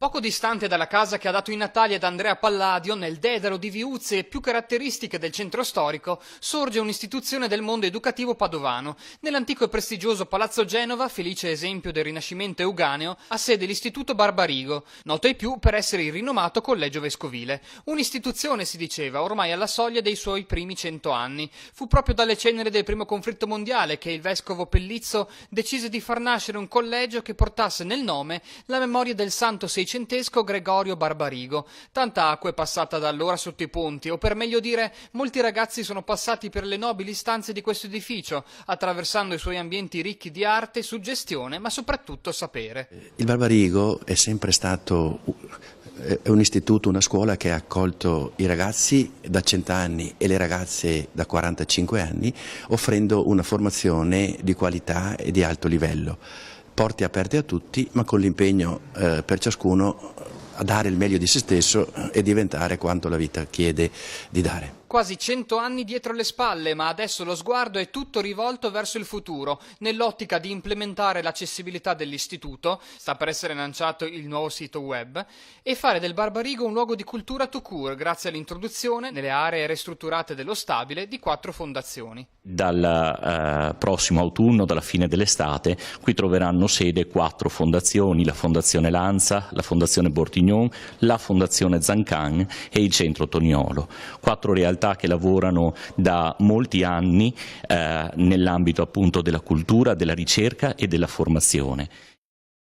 Poco distante dalla casa che ha dato i natali ad Andrea Palladio, nel dedalo di viuzze più caratteristiche del centro storico, sorge un'istituzione del mondo educativo padovano. Nell'antico e prestigioso Palazzo Genova, felice esempio del Rinascimento euganeo, ha sede l'Istituto Barbarigo, noto ai più per essere il rinomato collegio vescovile. Un'istituzione, si diceva, ormai alla soglia dei suoi primi 100 anni. Fu proprio dalle ceneri del primo conflitto mondiale che il vescovo Pellizzo decise di far nascere un collegio che portasse nel nome la memoria del santo seicentesco Gregorio Barbarigo. Tanta acqua è passata da allora sotto i ponti, o per meglio dire, molti ragazzi sono passati per le nobili stanze di questo edificio, attraversando i suoi ambienti ricchi di arte, suggestione, ma soprattutto sapere. Il Barbarigo è sempre stato un istituto, una scuola che ha accolto i ragazzi da 100 anni e le ragazze da 45 anni, offrendo una formazione di qualità e di alto livello. Porte aperte a tutti, ma con l'impegno per ciascuno a dare il meglio di se stesso e diventare quanto la vita chiede di dare. Quasi 100 anni dietro le spalle, ma adesso lo sguardo è tutto rivolto verso il futuro, nell'ottica di implementare l'accessibilità dell'istituto, sta per essere lanciato il nuovo sito web, e fare del Barbarigo un luogo di cultura tout court, grazie all'introduzione, nelle aree ristrutturate dello stabile, di 4 fondazioni. Dal prossimo autunno, dalla fine dell'estate, qui troveranno sede 4 fondazioni: la Fondazione Lanza, la Fondazione Bortignon, la Fondazione Zancan e il Centro Toniolo. 4 realtà che lavorano da molti anni nell'ambito appunto della cultura, della ricerca e della formazione.